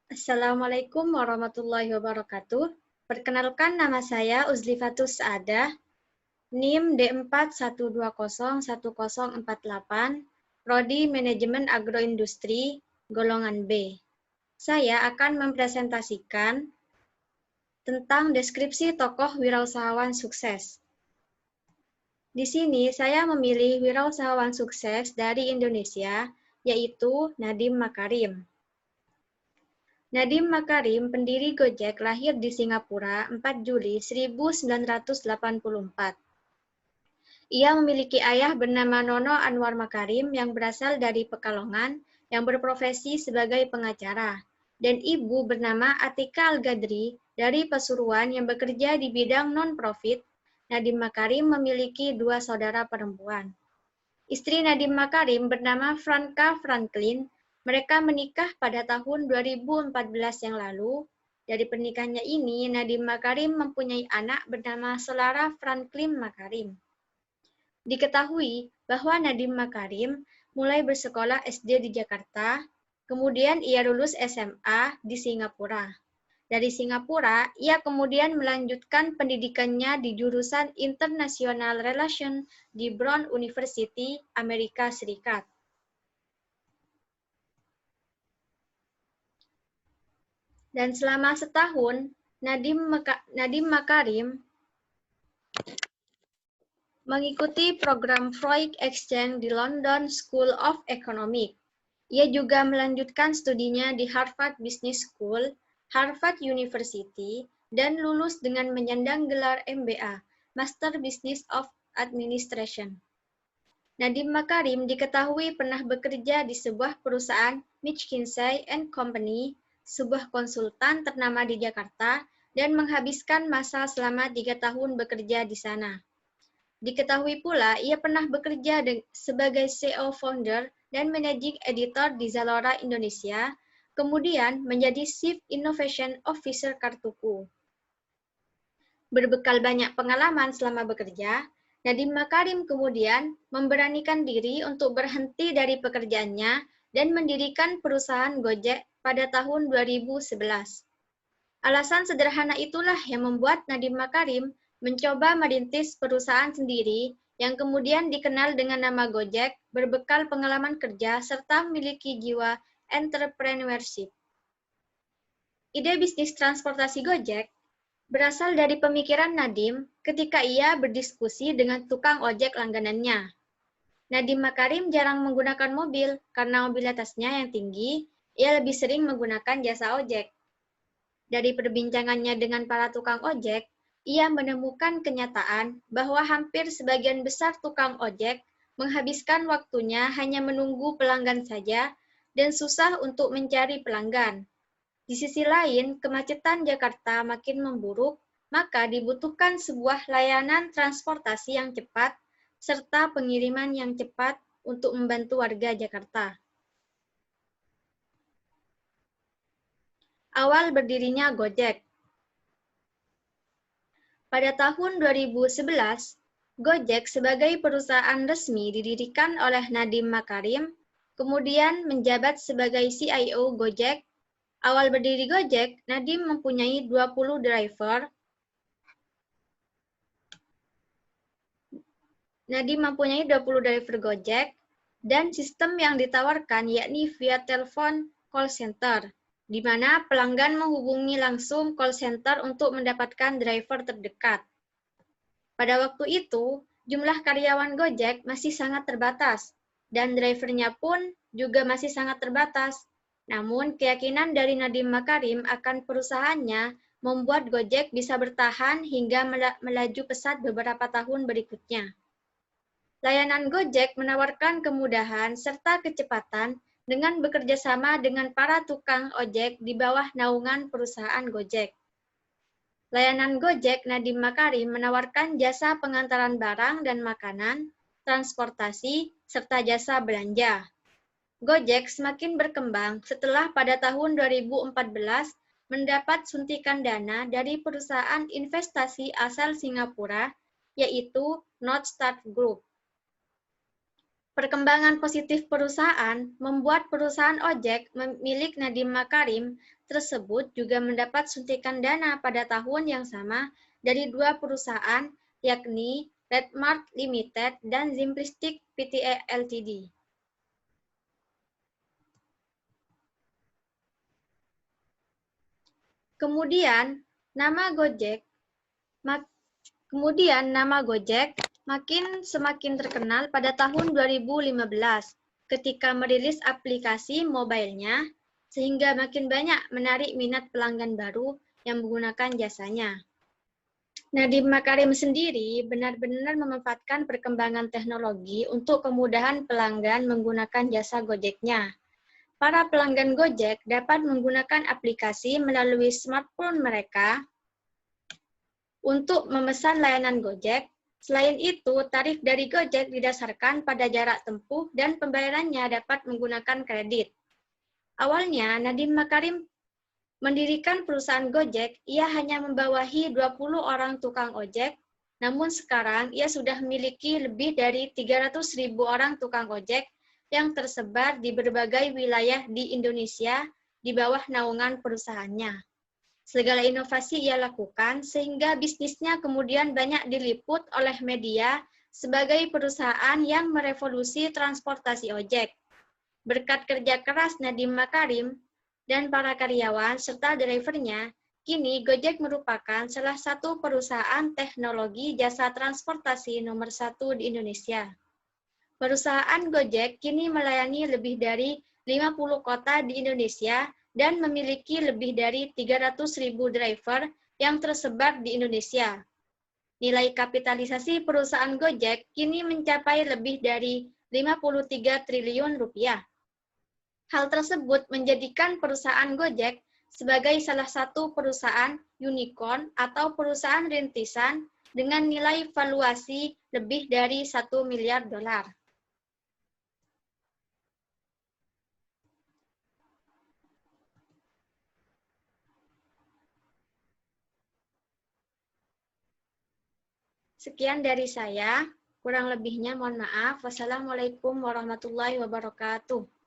Assalamualaikum warahmatullahi wabarakatuh. Perkenalkan, nama saya Uzlifatus Saadah, NIM D41201048, Prodi Manajemen Agroindustri, golongan B. Saya akan mempresentasikan tentang deskripsi tokoh wirausahawan sukses. Di sini saya memilih wirausahawan sukses dari Indonesia, yaitu Nadiem Makarim. Nadiem Makarim, pendiri Gojek, lahir di Singapura 4 Juli 1984. Ia memiliki ayah bernama Nono Anwar Makarim yang berasal dari Pekalongan yang berprofesi sebagai pengacara, dan ibu bernama Atika Al-Gadri dari Pasuruan yang bekerja di bidang non-profit. Nadiem Makarim memiliki 2 saudara perempuan. Istri Nadiem Makarim bernama Franka Franklin. Mereka menikah pada tahun 2014 yang lalu. Dari pernikahannya ini, Nadiem Makarim mempunyai anak bernama Solara Franklin Makarim. Diketahui bahwa Nadiem Makarim mulai bersekolah SD di Jakarta, kemudian ia lulus SMA di Singapura. Dari Singapura, ia kemudian melanjutkan pendidikannya di jurusan International Relations di Brown University, Amerika Serikat. Dan selama setahun, Nadiem Makarim mengikuti program Foreign Exchange di London School of Economics. Ia juga melanjutkan studinya di Harvard Business School, Harvard University, dan lulus dengan menyandang gelar MBA, Master Business of Administration. Nadiem Makarim diketahui pernah bekerja di sebuah perusahaan McKinsey & Company, sebuah konsultan ternama di Jakarta, dan menghabiskan masa selama 3 tahun bekerja di sana. Diketahui pula ia pernah bekerja sebagai CEO founder dan managing editor di Zalora Indonesia, kemudian menjadi Chief Innovation Officer Kartuku. Berbekal banyak pengalaman selama bekerja, Nadiem Makarim kemudian memberanikan diri untuk berhenti dari pekerjaannya dan mendirikan perusahaan Gojek pada tahun 2011. Alasan sederhana itulah yang membuat Nadiem Makarim mencoba merintis perusahaan sendiri yang kemudian dikenal dengan nama Gojek, berbekal pengalaman kerja serta memiliki jiwa entrepreneurship. Ide bisnis transportasi Gojek berasal dari pemikiran Nadiem ketika ia berdiskusi dengan tukang ojek langganannya. Nadiem Makarim jarang menggunakan mobil karena mobilitasnya yang tinggi, ia lebih sering menggunakan jasa ojek. Dari perbincangannya dengan para tukang ojek, ia menemukan kenyataan bahwa hampir sebagian besar tukang ojek menghabiskan waktunya hanya menunggu pelanggan saja dan susah untuk mencari pelanggan. Di sisi lain, kemacetan Jakarta makin memburuk, maka dibutuhkan sebuah layanan transportasi yang cepat serta pengiriman yang cepat untuk membantu warga Jakarta. Awal berdirinya Gojek. Pada tahun 2011, Gojek sebagai perusahaan resmi didirikan oleh Nadiem Makarim, kemudian menjabat sebagai CIO Gojek. Awal berdiri Gojek, Nadiem mempunyai 20 driver. Nadiem mempunyai 20 driver Gojek dan sistem yang ditawarkan yakni via telepon call center, di mana pelanggan menghubungi langsung call center untuk mendapatkan driver terdekat. Pada waktu itu, jumlah karyawan Gojek masih sangat terbatas, dan drivernya pun juga masih sangat terbatas. Namun, keyakinan dari Nadiem Makarim akan perusahaannya membuat Gojek bisa bertahan hingga melaju pesat beberapa tahun berikutnya. Layanan Gojek menawarkan kemudahan serta kecepatan dengan bekerja sama dengan para tukang ojek di bawah naungan perusahaan Gojek. Layanan Gojek Nadiem Makarim menawarkan jasa pengantaran barang dan makanan, transportasi, serta jasa belanja. Gojek semakin berkembang setelah pada tahun 2014 mendapat suntikan dana dari perusahaan investasi asal Singapura, yaitu North Star Group. Perkembangan positif perusahaan membuat perusahaan ojek milik Nadiem Makarim tersebut juga mendapat suntikan dana pada tahun yang sama dari dua perusahaan, yakni Redmart Limited dan Simplistic Pte Ltd. Kemudian, nama Gojek semakin terkenal pada tahun 2015 ketika merilis aplikasi mobile-nya, sehingga makin banyak menarik minat pelanggan baru yang menggunakan jasanya. Nadiem Makarim sendiri benar-benar memanfaatkan perkembangan teknologi untuk kemudahan pelanggan menggunakan jasa Gojeknya. Para pelanggan Gojek dapat menggunakan aplikasi melalui smartphone mereka untuk memesan layanan Gojek. Selain itu, tarif dari Gojek didasarkan pada jarak tempuh dan pembayarannya dapat menggunakan kredit. Awalnya, Nadiem Makarim mendirikan perusahaan Gojek, ia hanya membawahi 20 orang tukang ojek, namun sekarang ia sudah memiliki lebih dari 300.000 orang tukang ojek yang tersebar di berbagai wilayah di Indonesia di bawah naungan perusahaannya. Segala inovasi ia lakukan sehingga bisnisnya kemudian banyak diliput oleh media sebagai perusahaan yang merevolusi transportasi ojek. Berkat kerja keras Nadiem Makarim dan para karyawan serta drivernya, kini Gojek merupakan salah satu perusahaan teknologi jasa transportasi nomor 1 di Indonesia. Perusahaan Gojek kini melayani lebih dari 50 kota di Indonesia dan memiliki lebih dari 300.000 driver yang tersebar di Indonesia. Nilai kapitalisasi perusahaan Gojek kini mencapai lebih dari 53 triliun rupiah. Hal tersebut menjadikan perusahaan Gojek sebagai salah satu perusahaan unicorn atau perusahaan rintisan dengan nilai valuasi lebih dari 1 miliar dolar. Sekian dari saya, kurang lebihnya mohon maaf. Wassalamualaikum warahmatullahi wabarakatuh.